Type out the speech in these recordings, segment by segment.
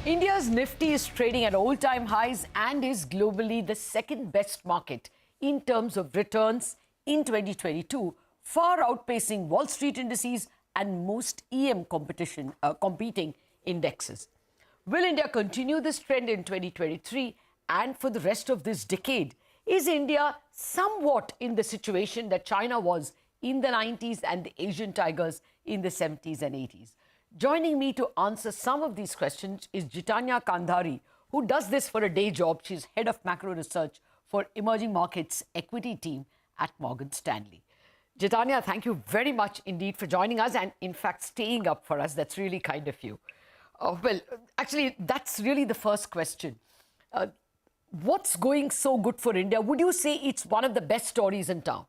India's Nifty is trading at all-time highs and is globally the second best market in terms of returns in 2022, far outpacing Wall Street indices and most competing indexes. Will India continue this trend in 2023 and for the rest of this decade? Is India somewhat in the situation that China was in the 90s and the Asian tigers in the 70s and 80s? Joining me to answer some of these questions is Jitania Kandhari, who does this for a day job. She's head of macro research for emerging markets equity team at Morgan Stanley. Jitania, thank you very much indeed for joining us and, in fact, staying up for us. That's really kind of you. Well, actually, that's really the first question. What's going so good for India? Would you say it's one of the best stories in town?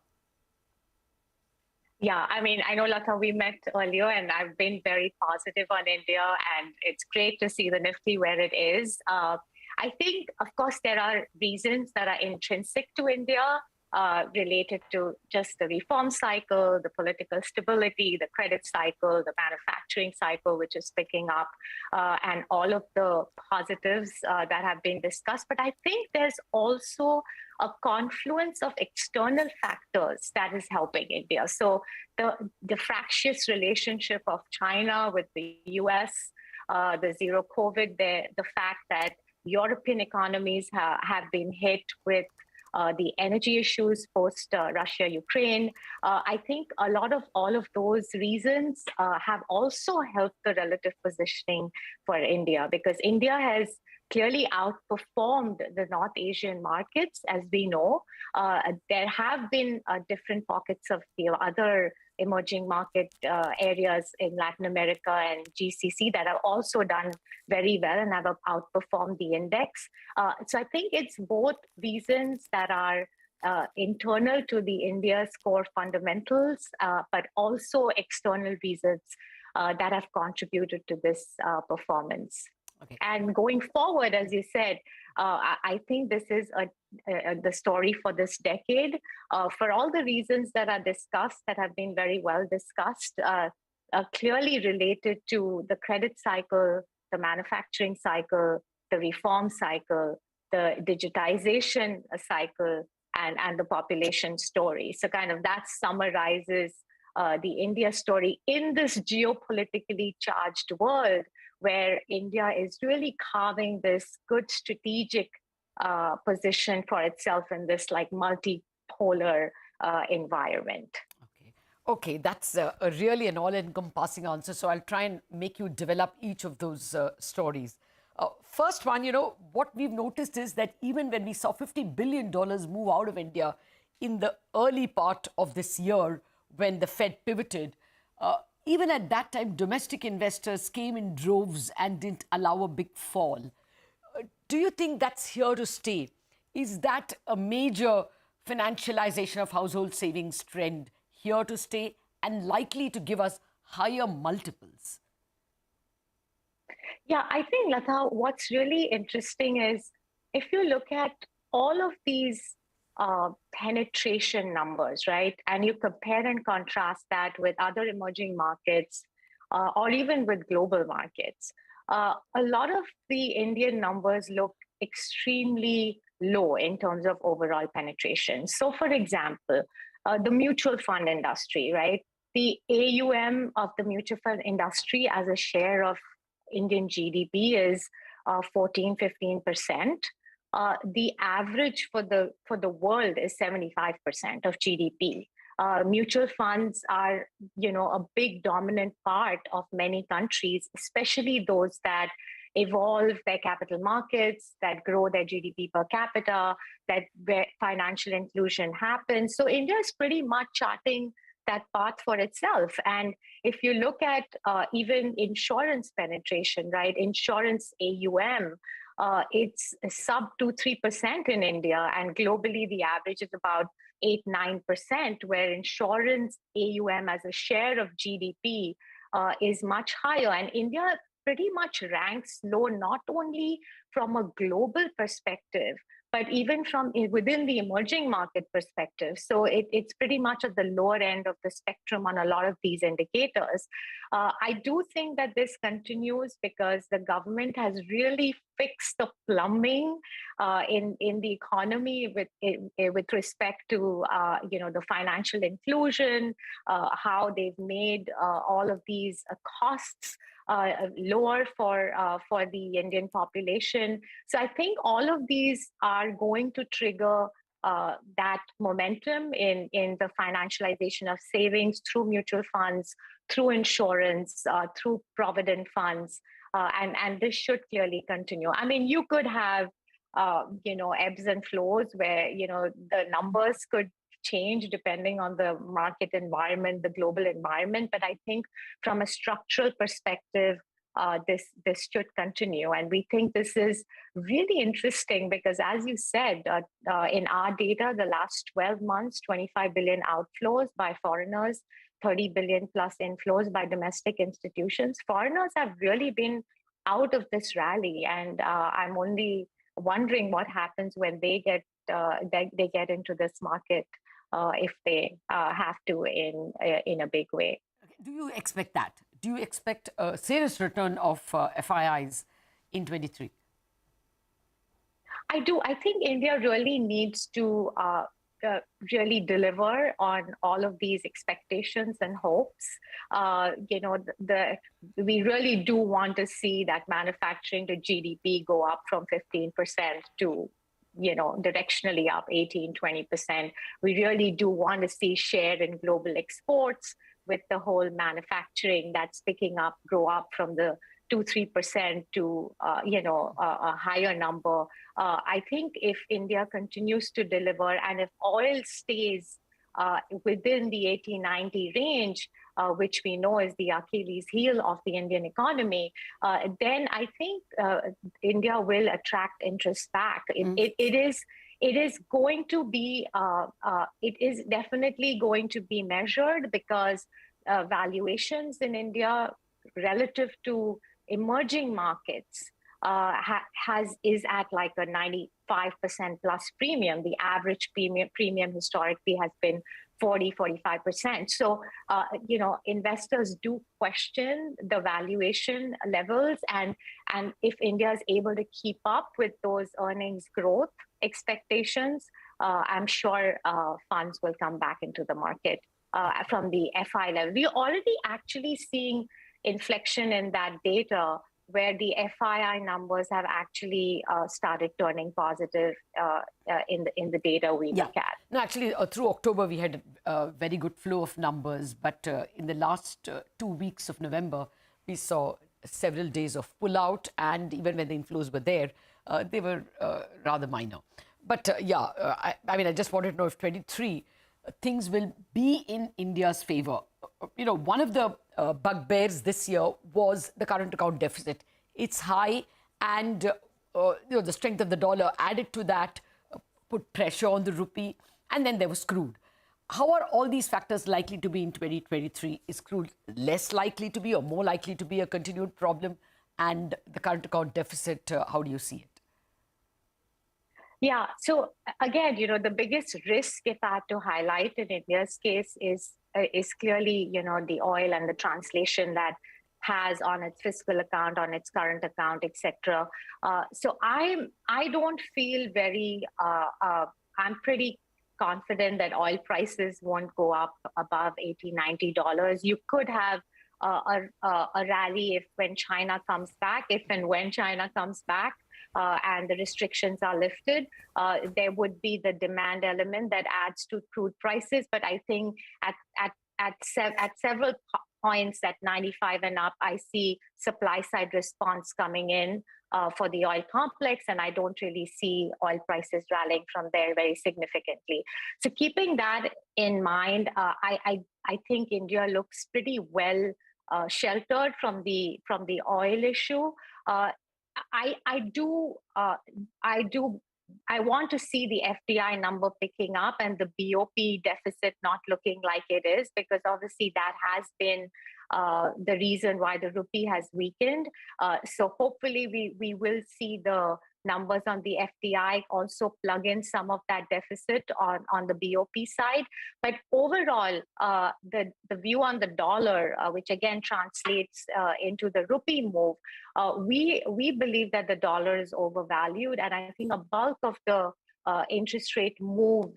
Yeah, I mean, I know, Lata, we met earlier and I've been very positive on India and it's great to see the Nifty where it is. I think, of course, there are reasons that are intrinsic to India related to just the reform cycle, the political stability, the credit cycle, the manufacturing cycle, which is picking up, and all of the positives that have been discussed. But I think there's also a confluence of external factors that is helping India. So the fractious relationship of China with the US, the zero COVID, the fact that European economies have been hit with the energy issues post Russia-Ukraine. I think a lot of all of those reasons have also helped the relative positioning for India, because India has clearly outperformed the North Asian markets, as we know. There have been different pockets of the other emerging market areas in Latin America and GCC that have also done very well and have outperformed the index. So I think it's both reasons that are internal to the India's core fundamentals, but also external reasons that have contributed to this performance. Okay. And going forward, as you said, I think this is the story for this decade, for all the reasons that are discussed, that have been very well discussed, clearly related to the credit cycle, the manufacturing cycle, the reform cycle, the digitization cycle, and the population story. So kind of that summarizes the India story in this geopolitically charged world, where India is really carving this good strategic position for itself in this like multipolar environment. Okay, that's really an all-encompassing answer. So I'll try and make you develop each of those stories. First one, what we've noticed is that even when we saw $50 billion move out of India in the early part of this year, when the Fed pivoted, even at that time, domestic investors came in droves and didn't allow a big fall. Do you think that's here to stay? Is that a major financialization of household savings trend here to stay and likely to give us higher multiples? Yeah, I think, Lata, what's really interesting is if you look at all of these penetration numbers, right? And you compare and contrast that with other emerging markets or even with global markets. A lot of the Indian numbers look extremely low in terms of overall penetration. So for example, the mutual fund industry, right? The AUM of the mutual fund industry as a share of Indian GDP is 14-15%. The average for the world is 75% of GDP. Mutual funds are, a big dominant part of many countries, especially those that evolve their capital markets, that grow their GDP per capita, that where financial inclusion happens. So India is pretty much charting that path for itself. And if you look at even insurance penetration, right? Insurance AUM, it's sub 2-3% in India, and globally the average is about 8-9%, where insurance AUM as a share of GDP is much higher. And India pretty much ranks low, not only from a global perspective, but even from within the emerging market perspective. So it's pretty much at the lower end of the spectrum on a lot of these indicators. I do think that this continues because the government has really fixed the plumbing in the economy with respect to the financial inclusion, how they've made all of these costs lower for the Indian population. So I think all of these are going to trigger that momentum in the financialization of savings through mutual funds, through insurance, through provident funds, and this should clearly continue. I mean, you could have ebbs and flows where the numbers could change depending on the market environment, the global environment. But I think from a structural perspective, this should continue. And we think this is really interesting because, as you said, in our data, the last 12 months, 25 billion outflows by foreigners, 30 billion plus inflows by domestic institutions. Foreigners have really been out of this rally. And I'm only wondering what happens when they get into this market if they have to in a big way. Do you expect that? Do you expect a serious return of FIIs in 23? I do. I think India really needs to really deliver on all of these expectations and hopes. We really do want to see that manufacturing to GDP go up from 15% to directionally up 18-20%. We really do want to see share in global exports with the whole manufacturing that's picking up, grow up from the 2-3% to a higher number. I think if India continues to deliver and if oil stays within the 80-90 range, which we know is the Achilles heel of the Indian economy, then I think India will attract interest back. It is going to be, it is definitely going to be measured because valuations in India relative to emerging markets is at like a 95% plus premium. The average premium historically has been 40-45%. So, investors do question the valuation levels, and if India is able to keep up with those earnings growth expectations, I'm sure funds will come back into the market from the FI level. We're already actually seeing inflection in that data where the FII numbers have actually started turning positive in the data we look at. No, actually, through October, we had a very good flow of numbers. But in the last 2 weeks of November, we saw several days of pullout. And even when the inflows were there, they were rather minor. But I mean, I just wanted to know if 23 things will be in India's favor. One of the bugbears this year was the current account deficit. It's high, and the strength of the dollar added to that, put pressure on the rupee, and then there was crude. How are all these factors likely to be in 2023? Is crude less likely to be or more likely to be a continued problem? And the current account deficit, how do you see it? Yeah, so again, the biggest risk, if I had to highlight in India's case, is clearly, the oil and the translation that has on its fiscal account, on its current account, etc. So I don't feel very. I'm pretty confident that oil prices won't go up above $80-90. You could have a rally when China comes back, if and when China comes back. And the restrictions are lifted, there would be the demand element that adds to crude prices. But I think at several points at 95 and up, I see supply side response coming in for the oil complex, and I don't really see oil prices rallying from there very significantly. So keeping that in mind, I think India looks pretty well sheltered from the oil issue. I want to see the FDI number picking up and the BOP deficit not looking like it is, because obviously that has been the reason why the rupee has weakened. So hopefully we will see the numbers on the FDI also plug in some of that deficit on the BOP side. But overall, the view on the dollar, which again translates into the rupee move, we believe that the dollar is overvalued. And I think a bulk of the interest rate move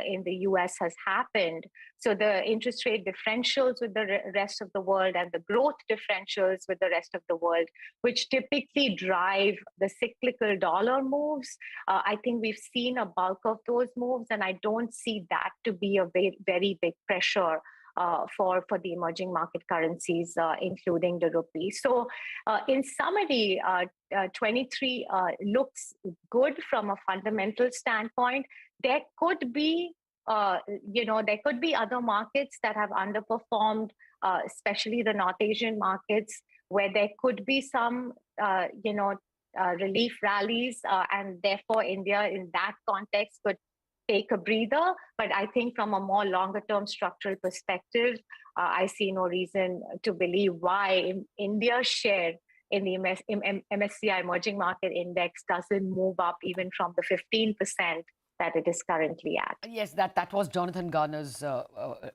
in the US has happened. So the interest rate differentials with the rest of the world and the growth differentials with the rest of the world, which typically drive the cyclical dollar moves, I think we've seen a bulk of those moves, and I don't see that to be a very, very big pressure for the emerging market currencies, including the rupee. So in summary, 23 looks good from a fundamental standpoint. There could be there could be other markets that have underperformed, especially the North Asian markets, where there could be some, relief rallies, and therefore India in that context could take a breather. But I think from a more longer term structural perspective, I see no reason to believe why India's share in the MSCI Emerging Market Index doesn't move up even from the 15% that it is currently at. Yes, that was Jonathan Garner's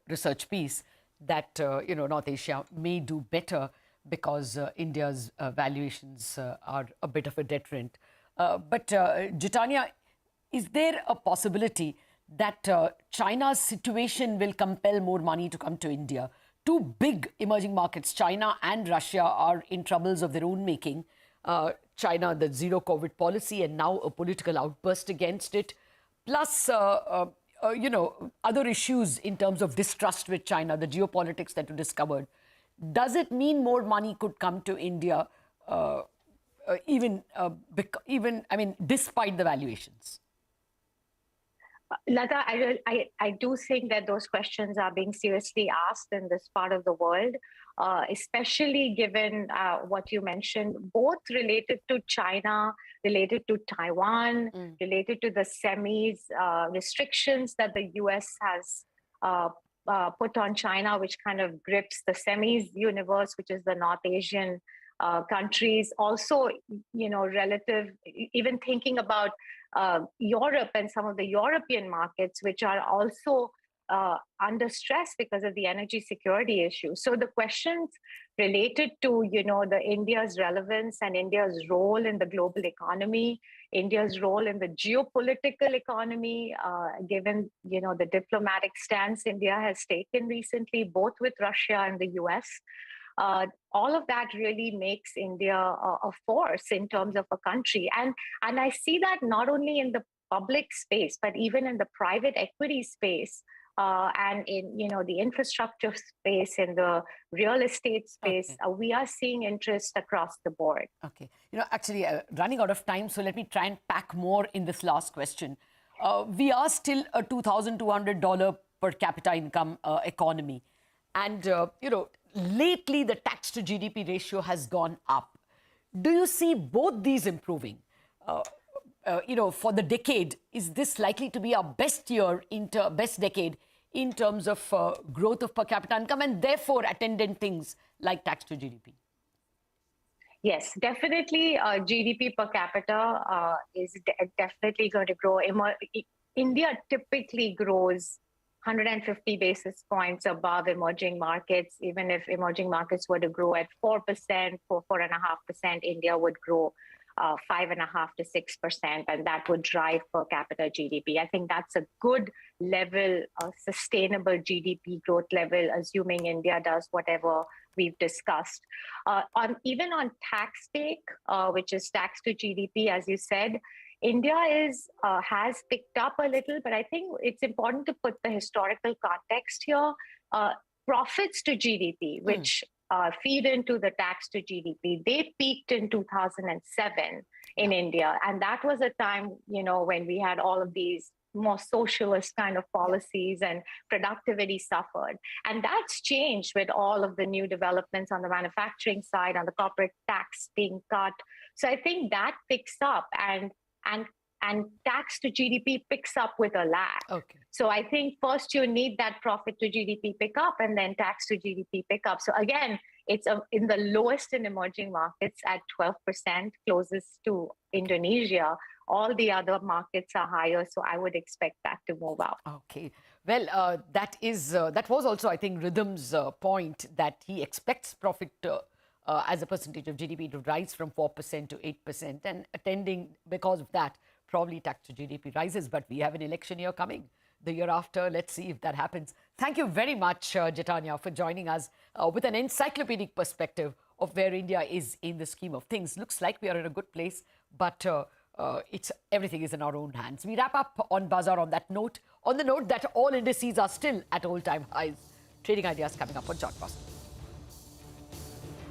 research piece that North Asia may do better because India's valuations are a bit of a deterrent. But Jitania, is there a possibility that China's situation will compel more money to come to India? Two big emerging markets, China and Russia, are in troubles of their own making. China, the zero COVID policy, and now a political outburst against it. Plus, other issues in terms of distrust with China, the geopolitics that you discovered. Does it mean more money could come to India, despite the valuations? Lata, I do think that those questions are being seriously asked in this part of the world, especially given what you mentioned, both related to China, related to Taiwan, related to the semis restrictions that the US has put on China, which kind of grips the semis universe, which is the North Asian countries. Also, relative, even thinking about Europe and some of the European markets, which are also under stress because of the energy security issue. So the questions related to, the India's relevance and India's role in the global economy, India's role in the geopolitical economy, given, the diplomatic stance India has taken recently, both with Russia and the US. All of that really makes India a force in terms of a country. And I see that not only in the public space, but even in the private equity space, and in the infrastructure space, in the real estate space. Okay. We are seeing interest across the board. Okay. Actually, running out of time, so let me try and pack more in this last question. We are still a $2,200 per capita income economy. And, lately, the tax to GDP ratio has gone up. Do you see both these improving? For the decade, is this likely to be our best decade in terms of growth of per capita income and therefore attendant things like tax to GDP? Yes, definitely. GDP per capita is definitely going to grow. India typically grows 150 basis points above emerging markets. Even if emerging markets were to grow at 4%, 4.5%, India would grow 5.5% to 6%, and that would drive per capita GDP. I think that's a good level, sustainable GDP growth level, assuming India does whatever we've discussed. Even on tax take, which is tax to GDP, as you said, India has picked up a little, but I think it's important to put the historical context here. Profits to GDP, which feed into the tax to GDP, they peaked in 2007 in India. And that was a time, when we had all of these more socialist kind of policies and productivity suffered. And that's changed with all of the new developments on the manufacturing side, on the corporate tax being cut. So I think that picks up, and tax to GDP picks up with a lag. Okay. So I think first you need that profit to GDP pick up and then tax to GDP pick up. So again, It's in the lowest in emerging markets at 12%, closest to Indonesia. All the other markets are higher, so I would expect that to move up. Okay. Well, that was also, I think, Rhythm's point that he expects profit as a percentage of GDP to rise from 4% to 8%, and attending because of that, probably tax to GDP rises. But we have an election year coming the year after. Let's see if that happens. Thank you very much, Jitania, for joining us with an encyclopedic perspective of where India is in the scheme of things. Looks like we are in a good place, but everything is in our own hands. We wrap up on Bazaar on that note, on the note that all indices are still at all-time highs. Trading ideas coming up on Chartbusters.